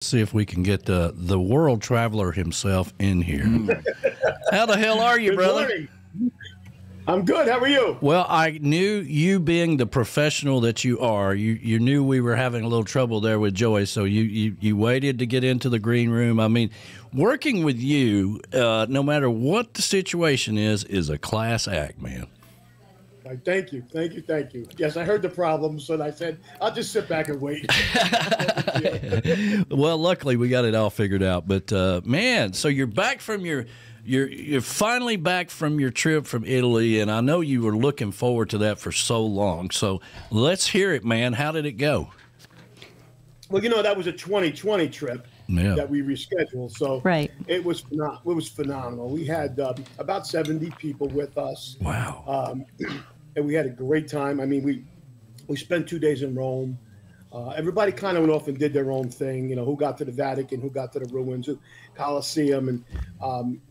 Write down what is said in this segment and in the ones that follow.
See if we can get the world traveler himself in here. How the hell are you, brother? Morning. I'm good. How are you? Well, I knew you being the professional that you are. You knew we were having a little trouble there with Joy, so you waited to get into the green room. I mean, working with you, no matter what the situation is a class act, man. Thank you. Yes, I heard the problems, and I said, I'll just sit back and wait. Well, luckily, we got it all figured out. But, man, so you're back from you're finally back from your trip from Italy, and I know you were looking forward to that for so long. So let's hear it, man. How did it go? Well, that was a 2020 trip that we rescheduled. So right. It was phenomenal. We had about 70 people with us. Wow. And we had a great time. I mean, we spent 2 days in Rome. Everybody kind of went off and did their own thing. Who got to the Vatican, who got to the ruins, Colosseum, and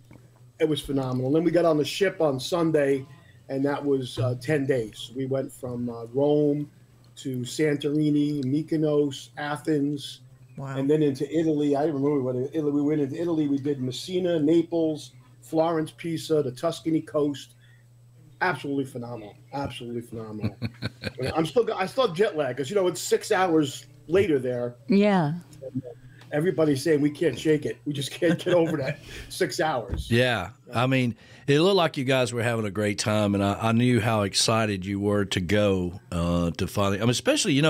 it was phenomenal. And then we got on the ship on Sunday, and that was 10 days. We went from Rome to Santorini, Mykonos, Athens, and then into Italy. I remember Italy. We went into Italy. We did Messina, Naples, Florence, Pisa, the Tuscany coast. Absolutely phenomenal. I still have jet lag because it's 6 hours later there. Yeah. Everybody's saying we can't shake it. We just can't get over that 6 hours. Yeah. I mean, it looked like you guys were having a great time, and I knew how excited you were to go to finally. I mean, especially,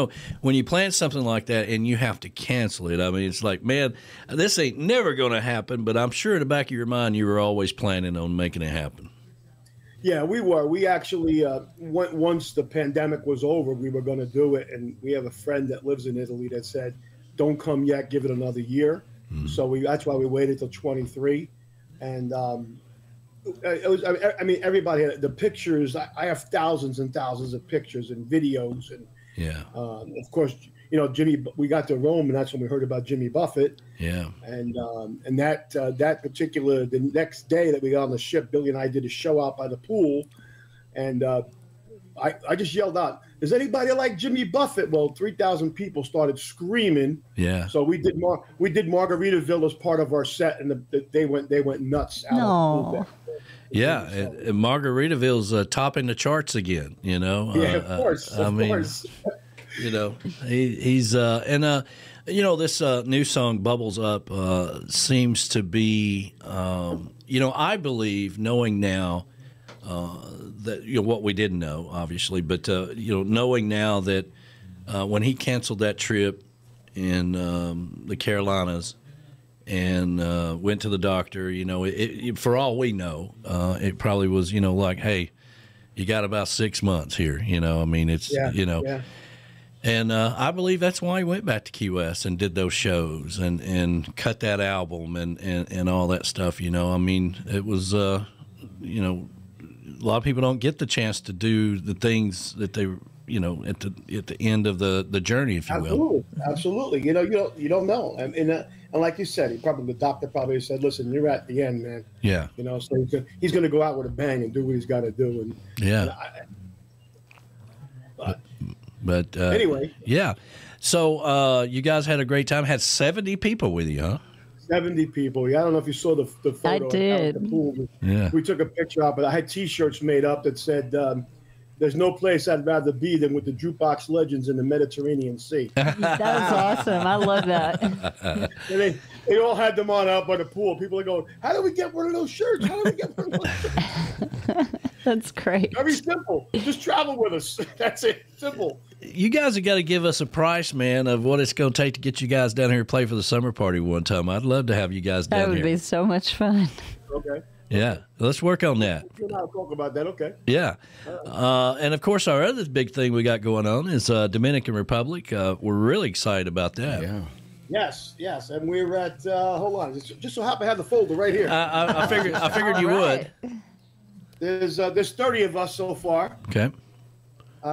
when you plan something like that and you have to cancel it. I mean, it's like, man, this ain't never going to happen, but I'm sure in the back of your mind you were always planning on making it happen. Yeah, we were. We actually, once the pandemic was over, we were going to do it. And we have a friend that lives in Italy that said, don't come yet, give it another year. Mm-hmm. So that's why we waited till 23. And it was, I mean, everybody had the pictures. I have thousands and thousands of pictures and videos. And yeah, of course, Jimmy, we got to Rome, and that's when we heard about Jimmy Buffett. Yeah. And that particular, the next day that we got on the ship, Billy and I did a show out by the pool. And I just yelled out, does anybody like Jimmy Buffett? Well, 3,000 people started screaming. Yeah. So we did Margaritaville as part of our set, and they went nuts. Out of the pool. Yeah, and Margaritaville's topping the charts again, Yeah, of course. Of course. He's this new song "Bubbles Up" seems to be, I believe, knowing now that what we didn't know, obviously, but knowing now that when he canceled that trip in the Carolinas and went to the doctor, for all we know, it probably was, like, hey, you got about 6 months here, I mean, it's, Yeah. And I believe that's why he went back to Key West and did those shows and cut that album and all that stuff. I mean, it was, a lot of people don't get the chance to do the things that they, at the end of the journey, if you will. Absolutely. You don't know. And like you said, the doctor probably said, listen, you're at the end, man. Yeah. So he's going to go out with a bang and do what he's got to do. And yeah. But anyway, yeah. So you guys had a great time. Had 70 people with you, huh? 70 people. Yeah, I don't know if you saw the photo. I did. At the pool. Yeah. We took a picture of it. I had T-shirts made up that said, "There's no place I'd rather be than with the jukebox legends in the Mediterranean Sea." That was awesome. I love that. And they all had them on out by the pool. People are going, "How do we get one of those shirts? How do we get one of those shirts?" That's great. Very simple. Just travel with us. That's it. Simple. You guys have got to give us a price, man, of what it's going to take to get you guys down here to play for the summer party one time. I'd love to have you guys down here. That would be so much fun. Okay. Yeah, let's work on that. We'll talk about that. Okay. Yeah. And, of course, our other big thing we got going on is Dominican Republic. We're really excited about that. Yeah. Yes. And we're at, hold on, just so happen to have the folder right here. I figured you would. There's 30 of us so far. Okay.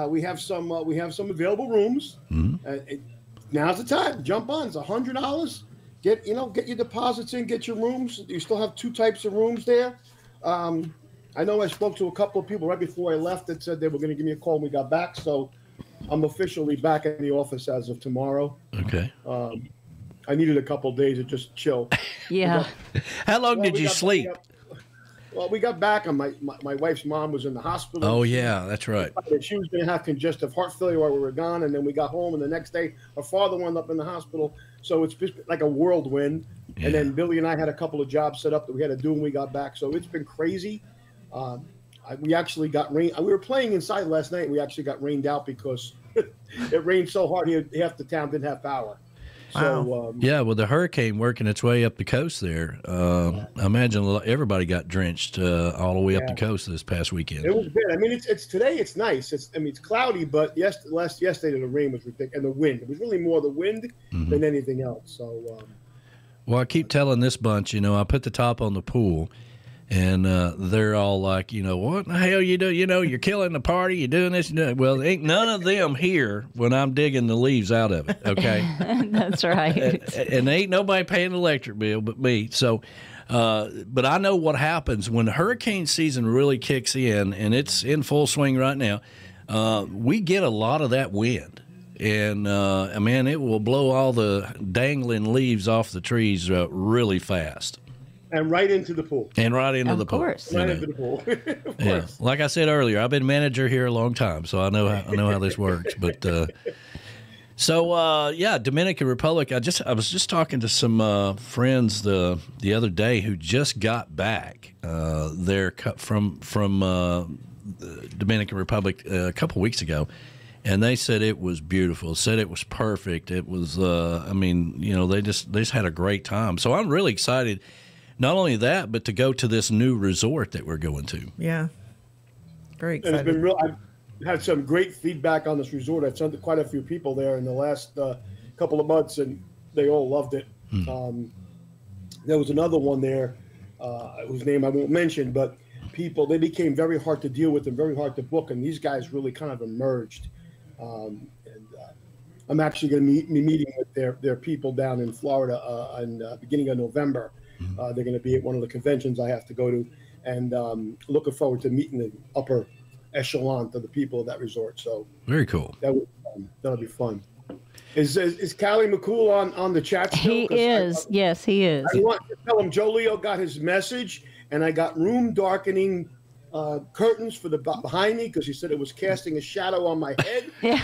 We have some available rooms. Mm-hmm. Now's the time. Jump on. It's $100. Get your deposits in. Get your rooms. You still have 2 types of rooms there. I know I spoke to a couple of people right before I left that said they were going to give me a call when we got back. So I'm officially back in the office as of tomorrow. Okay. I needed a couple of days to just chill. Yeah. How long did you sleep? Well, we got back, and my wife's mom was in the hospital. Oh, yeah, that's right. She was going to have congestive heart failure while we were gone, and then we got home, and the next day, her father wound up in the hospital. So it's just like a whirlwind. Yeah. And then Billy and I had a couple of jobs set up that we had to do when we got back. So it's been crazy. We actually got rain. We were playing inside last night, and we actually got rained out because it rained so hard half the town didn't have power. So, yeah, with the hurricane working its way up the coast there, I imagine everybody got drenched all the way up the coast this past weekend. It was bad. I mean, it's today. It's nice. It's cloudy, but yesterday the rain was ridiculous, and the wind. It was really more the wind than anything else. So, well, I keep telling this bunch, I put the top on the pool. And they're all like, what the hell you do? You're killing the party. You're doing this. Well, ain't none of them here when I'm digging the leaves out of it. Okay, that's right. And ain't nobody paying the electric bill but me. So, but I know what happens when hurricane season really kicks in, and it's in full swing right now. We get a lot of that wind. And, man, it will blow all the dangling leaves off the trees really fast. And right into the pool. And right into the pool. Of course. Right into the pool. Yeah. Like I said earlier, I've been manager here a long time, so I know how this works. But Dominican Republic. I was just talking to some friends the other day who just got back there from the Dominican Republic a couple weeks ago. And they said it was beautiful. Said it was perfect. It was. They just had a great time. So I'm really excited. Not only that, but to go to this new resort that we're going to. Yeah, very excited. And it's been real. I've had some great feedback on this resort. I've sent to quite a few people there in the last couple of months, and they all loved it. There was another one there, whose name I won't mention, but they became very hard to deal with and very hard to book, and these guys really kind of emerged. I'm actually going to be meeting with their people down in Florida in the beginning of November. They're going to be at one of the conventions I have to go to, and looking forward to meeting the upper echelon of the people of that resort. So very cool. That'll be fun. Is Callie McCool on the chat still? He is. Yes, he is. I want to tell him Joe Leo got his message, and I got room darkening curtains for the behind me because he said it was casting a shadow on my head. So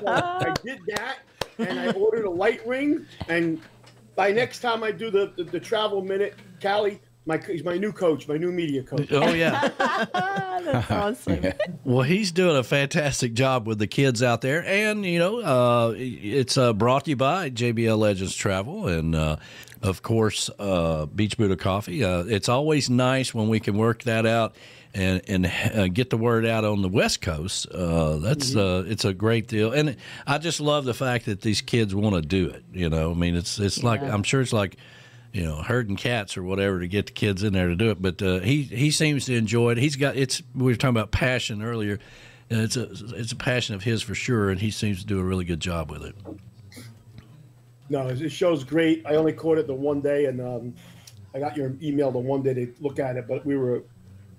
I did that, and I ordered a light ring, and by next time I do the travel minute, Callie, he's my new coach, my new media coach. Oh, yeah. That's awesome. Well, he's doing a fantastic job with the kids out there. And, it's brought to you by JBL Legends Travel and, of course, Beach Buddha Coffee. It's always nice when we can work that out and get the word out on the West Coast. It's a great deal. And I just love the fact that these kids want to do it. It's like, I'm sure it's like, herding cats or whatever to get the kids in there to do it. But he seems to enjoy it. We were talking about passion earlier. It's a passion of his for sure, and he seems to do a really good job with it. No, it show's great. I only caught it the one day, and I got your email the one day to look at it, but we were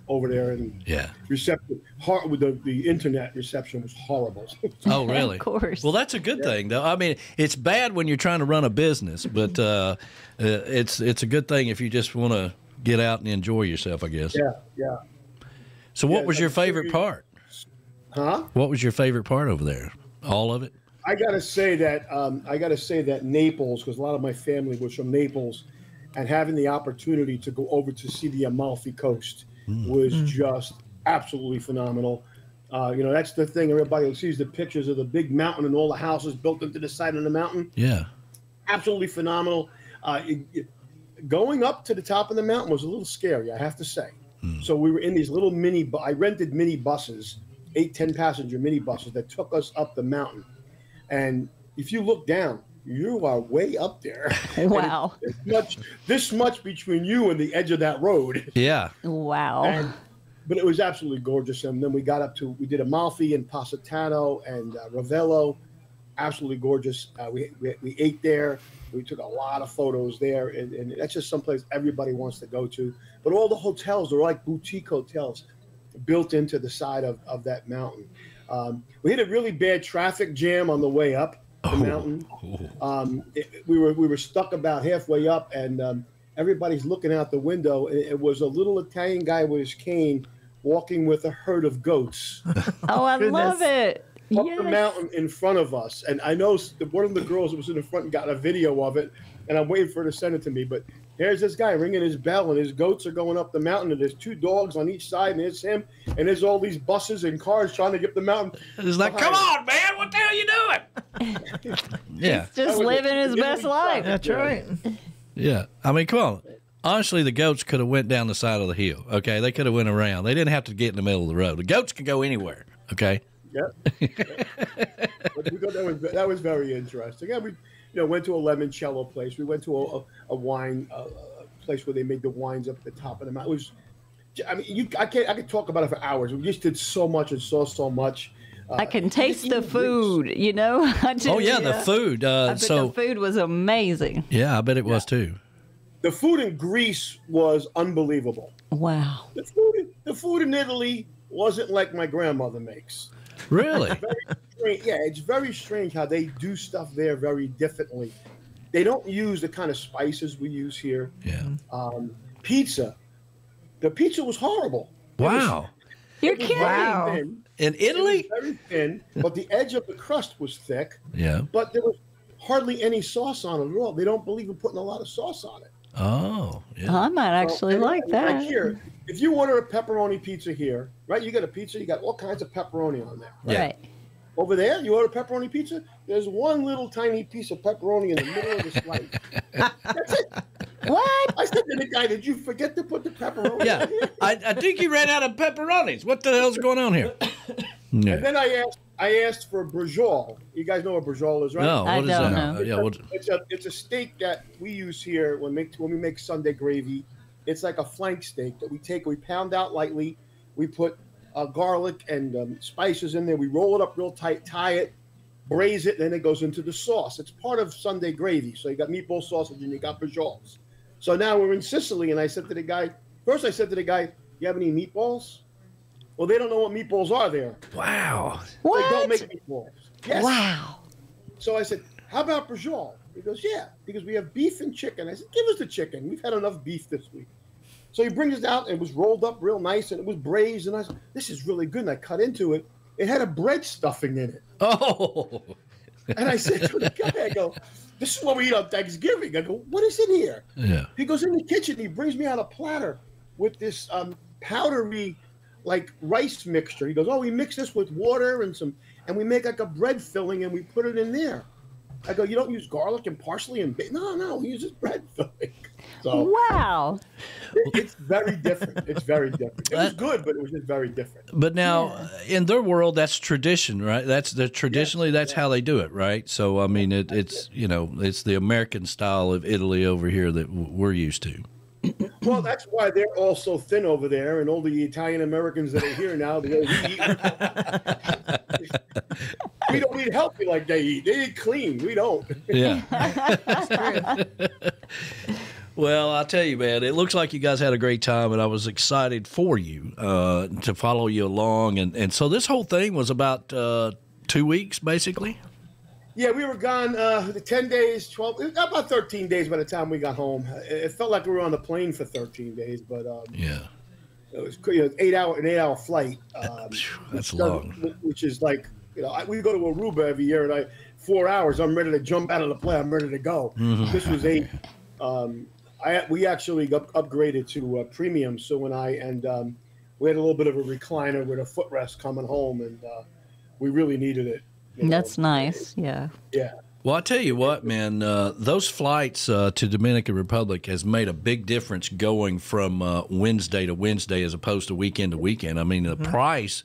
over there, and reception with the internet reception was horrible. Oh, really? Of course. Well, that's a good thing, though. I mean, it's bad when you're trying to run a business, but it's a good thing if you just want to get out and enjoy yourself, I guess. Yeah. So, what was your favorite part? Huh? What was your favorite part over there? All of it? I gotta say that Naples, because a lot of my family was from Naples, and having the opportunity to go over to see the Amalfi Coast was just absolutely phenomenal. That's the thing. Everybody sees the pictures of the big mountain and all the houses built into the side of the mountain. Yeah. Absolutely phenomenal. Going up to the top of the mountain was a little scary, I have to say. So we were in these little I rented mini buses, 8-10 passenger mini buses that took us up the mountain. And if you look down, you are way up there. Wow. This much between you and the edge of that road. Yeah. Wow. But it was absolutely gorgeous. And then we did Amalfi and Positano and Ravello. Absolutely gorgeous. We ate there. We took a lot of photos there. And that's just someplace everybody wants to go to. But all the hotels are like boutique hotels built into the side of that mountain. We hit a really bad traffic jam on the way up. the mountain. We were stuck about halfway up, and everybody's looking out the window. It was a little Italian guy with his cane walking with a herd of goats Oh, I love it. up Yes. the mountain in front of us. And I know one of the girls that was in the front got a video of it, and I'm waiting for her to send it to me. But there's this guy ringing his bell, and his goats are going up the mountain, and there's 2 dogs on each side, and there's him, and there's all these buses and cars trying to get up the mountain. It's like, come on, man, what the hell are you doing? Yeah, Just living his best life. That's right. yeah. I mean, come on. Honestly, the goats could have went down the side of the hill. Okay, they could have went around. They didn't have to get in the middle of the road. The goats can go anywhere. Okay. Yep. But we thought that was very interesting. Yeah, we went to a limoncello place. We went to a wine place where they made the wines up at the top of the mountain. It was, I mean, I could talk about it for hours. We just did so much and saw so much. I can taste the food, you know? Oh yeah, the food. I bet the food was amazing. Yeah, I bet it was too. The food in Greece was unbelievable. Wow. The food in Italy wasn't like my grandmother makes. Really? Yeah, it's very strange how they do stuff there very differently. They don't use the kind of spices we use here. Yeah. Pizza. The pizza was horrible. Wow. You're It was kidding. Wow. very thin. In It Italy? was very thin, but the edge of the crust was thick. Yeah. But there was hardly any sauce on it at all. They don't believe in putting a lot of sauce on it. Oh, yeah. I might actually So, like and that. Like here, if you order a pepperoni pizza here, right? You get a pizza, you got all kinds of pepperoni on there. Yeah. Right. Over there, you order pepperoni pizza, there's one little tiny piece of pepperoni in the middle of the slice. That's it. What? I said to the guy, did you forget to put the pepperoni Yeah. in here? I think you ran out of pepperonis. What the hell's going on here? Yeah. And then I asked for brajol. You guys know what brajol is, right? No, I what is don't that? know. Yeah, what, It's a steak that we use here when we make Sunday gravy. It's like a flank steak that we pound out lightly. We put garlic and spices in there. We roll it up real tight, tie it, braise it, and then it goes into the sauce. It's part of Sunday gravy. So you got meatball sausage and you got brajols. So now we're in Sicily, and I said to the guy, you have any meatballs? Well, they don't know what meatballs are there. wow. What? They don't make meatballs. Yes. Wow. So I said, how about brajol? He goes, yeah, because we have beef and chicken. I said, give us the chicken. We've had enough beef this week. So he brings it out, and it was rolled up real nice, and it was braised, and I said, this is really good. And I cut into it. It had a bread stuffing in it. Oh. And I said to the guy, I go, this is what we eat on Thanksgiving. I go, what is in here? Yeah. He goes in the kitchen. He brings me out a platter with this powdery, like rice mixture. He goes, oh, we mix this with water and we make like a bread filling and we put it in there. I go, you don't use garlic and parsley and no, we use this bread filling. So Wow. it's very different. It's very different. It was good, but it was just very different. But now, in their world, that's tradition, right? Traditionally that's how they do it, right? So I mean, it's it's the American style of Italy over here that we're used to. Well, that's why they're all so thin over there, and all the Italian Americans that are here now, we don't eat healthy like they eat. They eat clean. We don't. Yeah. Well, I'll tell you, man, it looks like you guys had a great time, and I was excited for you to follow you along. And so this whole thing was about 2 weeks, basically? Yeah, we were gone 10 days, 12, about 13 days by the time we got home. It felt like we were on the plane for 13 days, but Yeah. it was an 8-hour flight. That's long. Which is like, we go to Aruba every year, and 4 hours, I'm ready to jump out of the plane. I'm ready to go. Mm-hmm. This was 8. We actually upgraded to premium, so when we had a little bit of a recliner with a footrest coming home, and we really needed it. That's nice. Yeah. Yeah. Well, I tell you what, man, those flights to Dominican Republic has made a big difference going from Wednesday to Wednesday as opposed to weekend. I mean, the price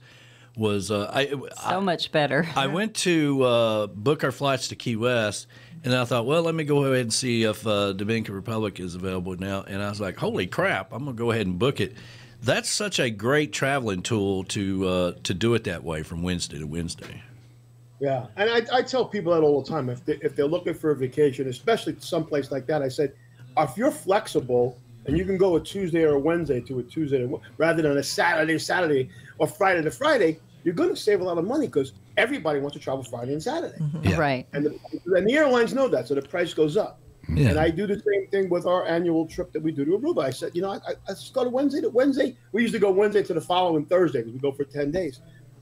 was So much better. I went to book our flights to Key West, and I thought, well, let me go ahead and see if Dominican Republic is available now. And I was like, holy crap, I'm going to go ahead and book it. That's such a great traveling tool to do it that way from Wednesday to Wednesday. Yeah, and I tell people that all the time. If they're looking for a vacation, especially someplace like that, I said, if you're flexible and you can go a Tuesday or a Wednesday to a Tuesday rather than a Saturday or Friday to Friday, you're going to save a lot of money because everybody wants to travel Friday and Saturday. Yeah. Right. And the airlines know that, so the price goes up. Yeah. And I do the same thing with our annual trip that we do to Aruba. I said, I just go to Wednesday. We usually go Wednesday to the following Thursday because we go for 10 days.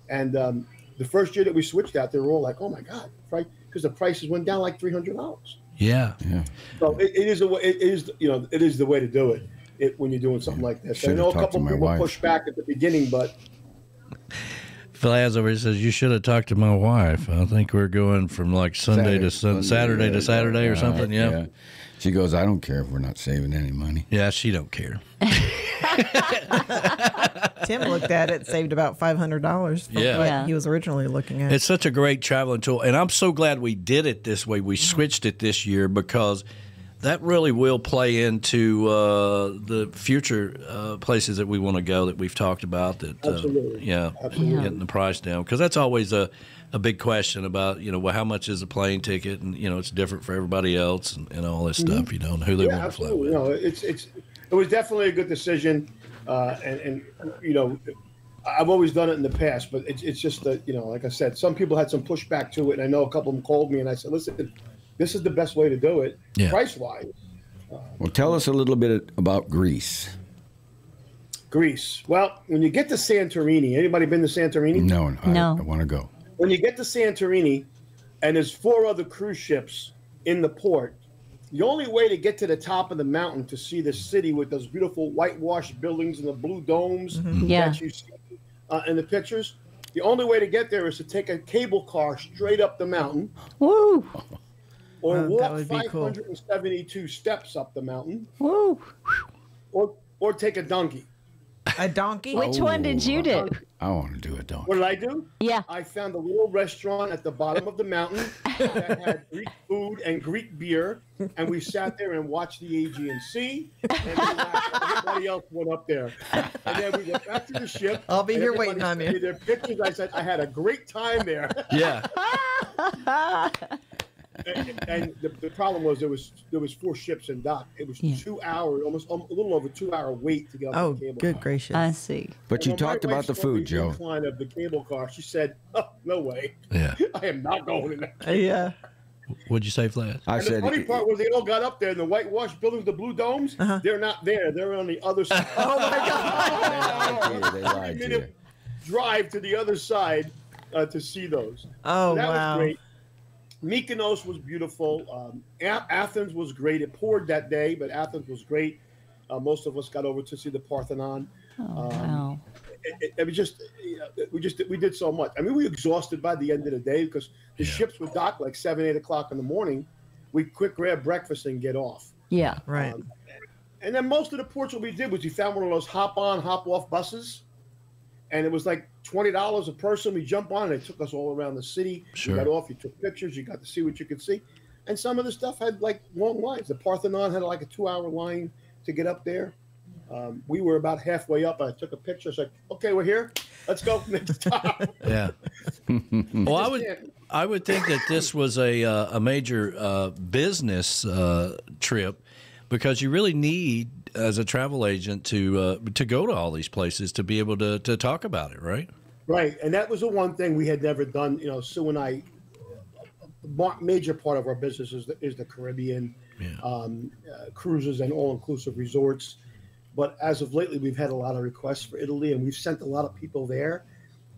And the first year that we switched out, they were all like, "Oh my God!" Right? Because the prices went down like $300. Yeah. So it is the way to do it when you're doing something like this. I know a couple of people push back at the beginning, but Flaz over here says you should have talked to my wife. I think we're going from like Saturday to Saturday or something. Yeah. She goes, I don't care if we're not saving any money. Yeah, she don't care. Tim looked at it, saved about $500 from what he was originally looking at. It's such a great traveling tool, and I'm so glad we did it this way. We switched it this year because that really will play into the future places that we want to go that we've talked about. That absolutely, getting the price down, because that's always a big question about how much is a plane ticket, and it's different for everybody else, and all this stuff, and who they want to fly with. No, it was definitely a good decision, and I've always done it in the past, but it's just that like I said, some people had some pushback to it, and I know a couple of them called me, and I said, listen, this is the best way to do it, price-wise. Well, tell us a little bit about Greece. Greece. Well, when you get to Santorini, anybody been to Santorini? No. I want to go. When you get to Santorini, and there's 4 other cruise ships in the port, the only way to get to the top of the mountain to see the city with those beautiful whitewashed buildings and the blue domes that you see in the pictures, the only way to get there is to take a cable car straight up the mountain. Woo! Or walk 572 steps up the mountain. Woo! Or take a donkey. A donkey? Which one did you do? I want to do a donkey. What did I do? Yeah. I found a little restaurant at the bottom of the mountain that had Greek food and Greek beer, and we sat there and watched the Aegean Sea, and everybody else went up there. And then we went back to the ship. I'll be here waiting on you. Their pictures, I said, I had a great time there. Yeah. And the problem was there was 4 ships in dock. It was 2 hours, almost a little over 2 hour wait to get on the cable car. Gracious! I see. But you talked about the food, Joe. Incline of the cable car. She said, "Oh, no way! Yeah, I am not going in that." Yeah. What'd you say, Flash? I said. The funny part was they all got up there, and the whitewashed buildings, the blue domes, they're not there. They're on the other side. Oh my God! They lied to you. Drive to the other side to see those. Oh, so that wow. was great. Mykonos was beautiful. Athens was great. It poured that day, but Athens was great. Most of us got over to see the Parthenon. Wow. It was just, we did so much. I mean, we were exhausted by the end of the day because the ships would dock like 7, 8 o'clock in the morning. We'd quick grab breakfast and get off. Yeah. Right. And then most of the ports, what we did was we found one of those hop-on, hop-off buses. And it was like $20 a person. We jump on, and it took us all around the city. Sure. You got off, you took pictures, you got to see what you could see. And some of the stuff had like long lines. The Parthenon had like a 2-hour line to get up there. We were about halfway up. I took a picture. It's like, okay, we're here. Let's go next stop. Yeah. Well, I would think that this was a major business trip, because you really need, as a travel agent, to go to all these places to be able to talk about it, right? Right, and that was the one thing we had never done. Sue and I, a major part of our business is the Caribbean, cruises and all-inclusive resorts. But as of lately, we've had a lot of requests for Italy, and we've sent a lot of people there.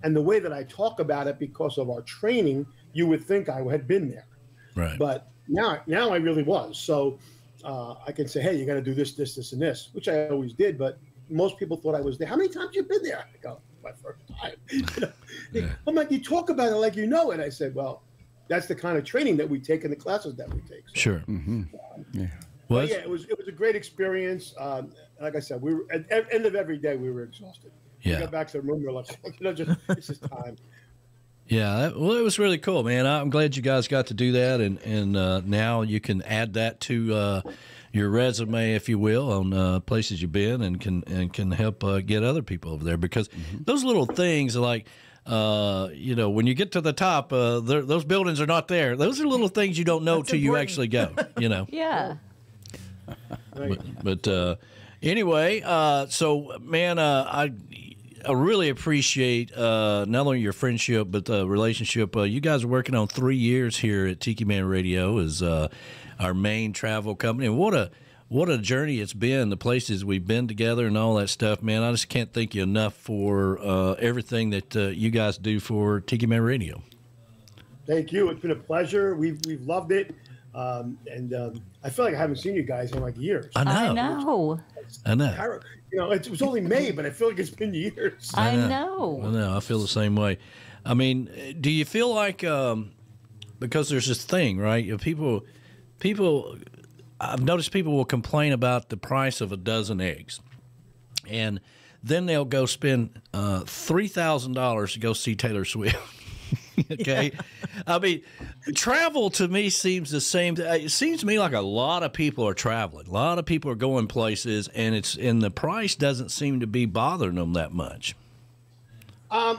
And the way that I talk about it, because of our training, you would think I had been there. Right. But now I really was. So I can say, hey, you got to do this, this, this, and this, which I always did. But most people thought I was there. How many times you been there? I go, my first time. I'm like, you talk about it like you know it. I said, well, that's the kind of training that we take in the classes that we take. So, sure. Well, yeah, it was a great experience. Like I said, we were at the end of every day we were exhausted. Yeah. We got back to the room. We were like, it's just time. Yeah, well, it was really cool, man. I'm glad you guys got to do that, and now you can add that to your resume, if you will, on places you've been, and can help get other people over there, because those little things are like, when you get to the top, those buildings are not there. Those are little things you don't know till you actually go. Yeah. Right. But anyway, so man, I really appreciate not only your friendship but the relationship. You guys are working on 3 years here at Tiki Man Radio as our main travel company. And what a journey it's been, the places we've been together and all that stuff, man. I just can't thank you enough for everything that you guys do for Tiki Man Radio. Thank you. It's been a pleasure. We've loved it. And I feel like I haven't seen you guys in like years. I know. I know. It was only May, but I feel like it's been years. I know. I feel the same way. I mean, do you feel like because there's this thing, right? People, I've noticed people will complain about the price of a dozen eggs, and then they'll go spend $3,000 to go see Taylor Swift. Okay. Yeah. I mean, travel to me seems the same. It seems to me like a lot of people are traveling. A lot of people are going places, and the price doesn't seem to be bothering them that much. A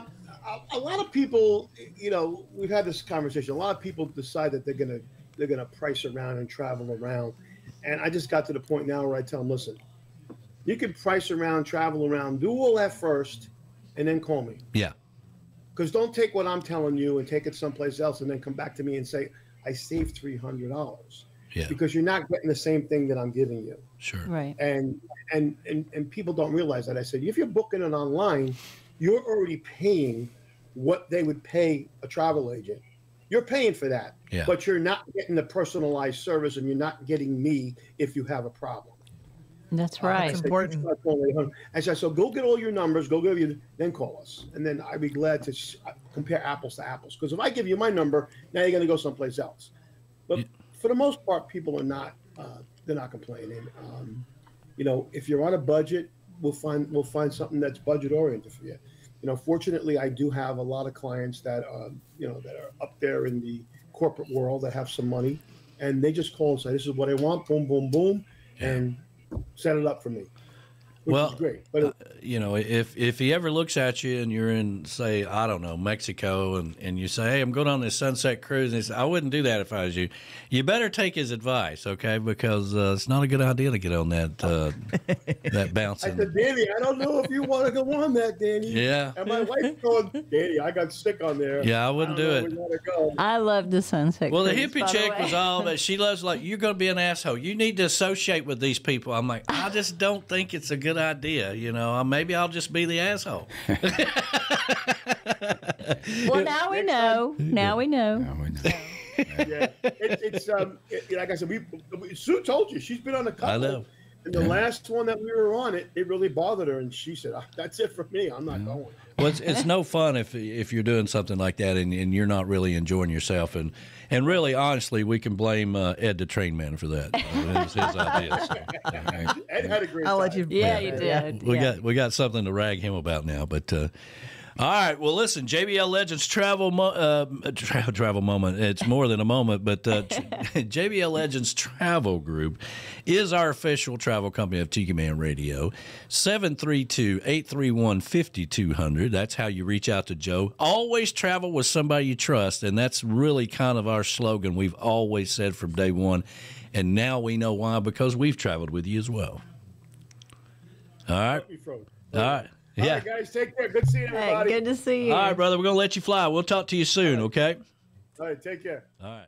lot of people, we've had this conversation. A lot of people decide that they're gonna price around and travel around, and I just got to the point now where I tell them, listen, you can price around, travel around, do all that first, and then call me. Yeah. Because don't take what I'm telling you and take it someplace else and then come back to me and say, I saved $300. Yeah. Because you're not getting the same thing that I'm giving you. Sure. Right. And people don't realize that. I said, if you're booking it online, you're already paying what they would pay a travel agent. You're paying for that. Yeah. But you're not getting the personalized service, and you're not getting me if you have a problem. That's right. It's important. I said, so go get all your numbers, then call us. And then I'd be glad to compare apples to apples. Because if I give you my number, now you're going to go someplace else. But for the most part, people are not, they're not complaining. If you're on a budget, we'll find something that's budget oriented for you. Fortunately, I do have a lot of clients that, that are up there in the corporate world that have some money, and they just call and say, this is what I want, boom, boom, boom. Yeah. And set it up for me, which is great. But if he ever looks at you and you're in, say, I don't know, Mexico, and you say, hey, I'm going on this sunset cruise, and he says, I wouldn't do that if I was you. You better take his advice, okay? Because it's not a good idea to get on that that bouncing. I said, Danny, I don't know if you want to go on that, Danny. Yeah. And my wife's going, Danny, I got sick on there. Yeah, I wouldn't do it. I love the sunset. Well, the cruise, hippie by the chick way. was all, but she loves, like, you're going to be an asshole. You need to associate with these people. I'm like, I just don't think it's a good idea. Maybe I'll just be the asshole. Well, now we know. Now we know. Yeah, it's like I said, Sue told you she's been on a couple. I know. And the last one that we were on, it really bothered her, and she said, that's it for me. I'm not going. Well, it's no fun if you're doing something like that and you're not really enjoying yourself. And really, honestly, we can blame Ed the Train Man for that. It was his idea. So. Ed had a great I'll time. let you. Yeah, you did. We got something to rag him about now. But all right, well, listen, JBL Legends Travel travel moment. It's more than a moment, but JBL Legends Travel Group is our official travel company of Tiki Man Radio. 732-831-5200. That's how you reach out to Joe. Always travel with somebody you trust, and that's really kind of our slogan. We've always said from day one, and now we know why, because we've traveled with you as well. All right. All right. Yeah. All right, guys, take care. Good seeing everybody. Hey, good to see you. All right, brother. We're going to let you fly. We'll talk to you soon, okay? All right, take care. All right.